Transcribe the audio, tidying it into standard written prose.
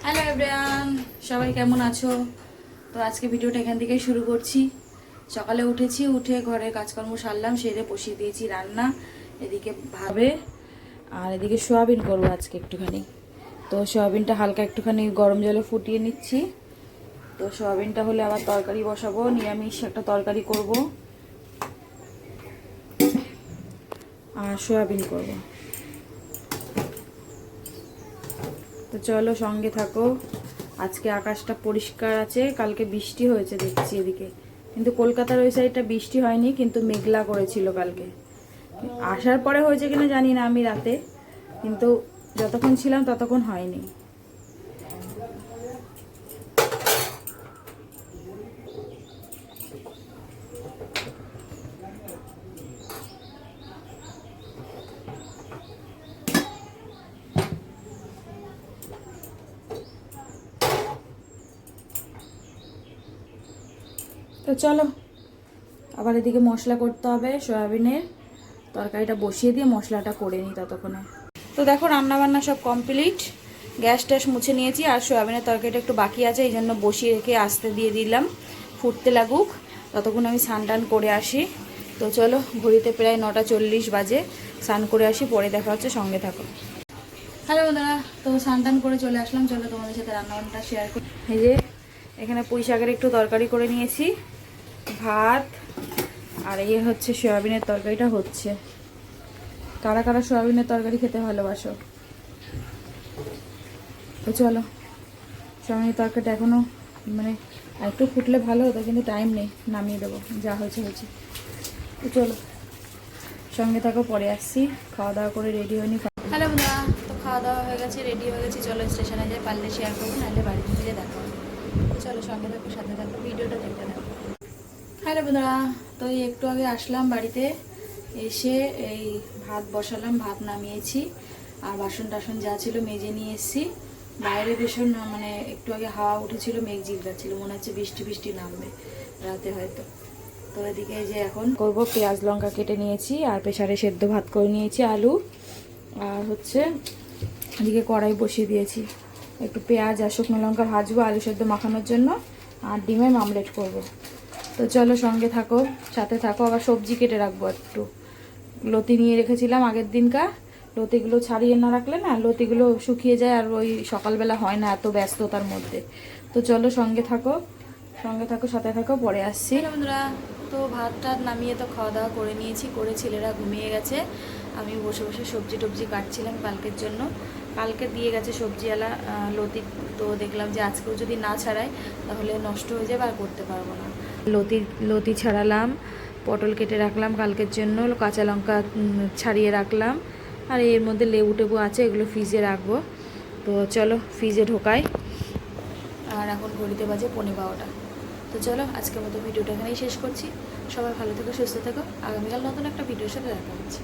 Hello everyone, সবাই কেমন আছো? তো আজকে ভিডিওটা এখান থেকেই শুরু করছি। সকালে উঠেছি, উঠে ঘরে কাজকর্ম সারলাম, সেরে বসিয়ে দিয়েছি রান্না। এদিকে ভাবে আর এদিকে সোয়াবিন করবো আজকে একটুখানি। তো সোয়াবিনটা হালকা একটুখানি গরম জলে ফুটিয়ে নিচ্ছি। তো সোয়াবিনটা হলে আবার তরকারি বসাবো, নিরামিষ একটা তরকারি করব আর সোয়াবিন করব। তো চলো সঙ্গে থাকো। আজকে আকাশটা পরিষ্কার আছে, কালকে বৃষ্টি হয়েছে দেখছি এদিকে, কিন্তু কলকাতার ওই সাইডটা বৃষ্টি হয়নি, কিন্তু মেঘলা করেছিল কালকে। আসার পরে হয়েছে কিনা জানি না আমি রাতে, কিন্তু যতক্ষণ ছিলাম ততক্ষণ হয়নি। তো চলো আবার এদিকে মশলা করতে হবে, সয়াবিনের তরকারিটা বসিয়ে দিয়ে মশলাটা করে নিই ততক্ষণে। তো দেখো রান্নাবান্না সব কমপ্লিট, গ্যাস ট্যাস মুছে নিয়েছি, আর সয়াবিনের তরকারিটা একটু বাকি আছে, এই জন্য বসিয়ে রেখে আস্তে দিয়ে দিলাম ফুটতে লাগুক, ততক্ষণ আমি স্নান টান করে আসি। তো চলো, ঘড়িতে প্রায় 9:40 বাজে, স্নান করে আসি, পরে দেখা হচ্ছে, সঙ্গে থাকো। হ্যালো বন্ধুরা, তো স্নান টান করে চলে আসলাম, চলো তোমাদের সাথে রান্নাবান্নাটা শেয়ার করি। এই যে এখানে পুঁই শাকের একটু তরকারি করে নিয়েছি, ভাত, আর এই হচ্ছে সয়াবিনের তরকারিটা হচ্ছে। কারা কারা সয়াবিনের তরকারি খেতে ভালোবাসো? তো চলো, সয়াবিনের তরকারিটা এখনও মানে একটু ফুটলে ভালো হতো, কিন্তু টাইম নেই, নামিয়ে দেবো, যা হয়েছে হয়েছে। তো চলো সঙ্গে থাকো, পরে আসছি। খাওয়া দাওয়া করে রেডি হয়নি। হ্যালো বন্ধুরা, তো খাওয়া দাওয়া হয়ে গেছে, রেডি হয়ে গেছি, চলো স্টেশনে যাই, পারলে শেয়ার করবো, নাহলে বাড়িতে গিয়ে দেখা হবে। তো চলো সঙ্গে থাকো, সাথে থাকো, ভিডিওটা দেখতে থাকো। হ্যালো বন্ধুরা, তো এই একটু আগে আসলাম বাড়িতে, এসে এই ভাত বসালাম, ভাত নামিয়েছি, আর বাসন টাসন যা ছিল মেজে নিয়ে এসেছি। বাইরে ভীষণ মানে একটু আগে হাওয়া উঠেছিল, মেঘ ঝিলকাচ্ছিল, মনে হচ্ছে বৃষ্টি বৃষ্টি নামবে রাতে হয়তো। তো এদিকে যে এখন করব, পেঁয়াজ লঙ্কা কেটে নিয়েছি, আর প্রেসারে সেদ্ধ ভাত করে নিয়েছি, আলু, আর হচ্ছে এদিকে কড়াই বসিয়ে দিয়েছি, একটু পেঁয়াজ আর শুকনো লঙ্কা ভাজবো আলু সেদ্ধ মাখানোর জন্য, আর ডিমের মামলেট করব। তো চলো সঙ্গে থাকো, সাথে থাকো। আবার সবজি কেটে রাখবো, একটু লতি নিয়ে রেখেছিলাম আগের দিনকার, লতিগুলো ছাড়িয়ে না রাখলে না লতিগুলো শুকিয়ে যায়, আর ওই সকালবেলা হয় না এত ব্যস্ততার মধ্যে। তো চলো সঙ্গে থাকো, সঙ্গে থাকো, সাথে থাকো, পরে আসছি। বন্ধুরা, তো ভাত টাত নামিয়ে তো খাওয়া দাওয়া করে নিয়েছি, করে ছেলেরা ঘুমিয়ে গেছে, আমি বসে বসে সবজি টবজি কাটছিলাম কালকের জন্য। কালকে দিয়ে গেছে সবজিওয়ালা লতি, তো দেখলাম যে আজকেও যদি না ছাড়াই তাহলে নষ্ট হয়ে যাবে, আর করতে পারবো না। লতি ছাড়ালাম, পটল কেটে রাখলাম কালকের জন্য, কাঁচা লঙ্কা ছাড়িয়ে রাখলাম, আর এর মধ্যে লেবু টেবু আছে, এগুলো ফ্রিজে রাখবো। তো চলো ফ্রিজে ঢোকাই। আর এখন ঘড়িতে বাজে 11:15। তো চলো আজকের মতো ভিডিওটা এখানেই শেষ করছি। সবাই ভালো থেকো, সুস্থ থেকো, আগামীকাল নতুন একটা ভিডিওর সাথে দেখা হচ্ছে।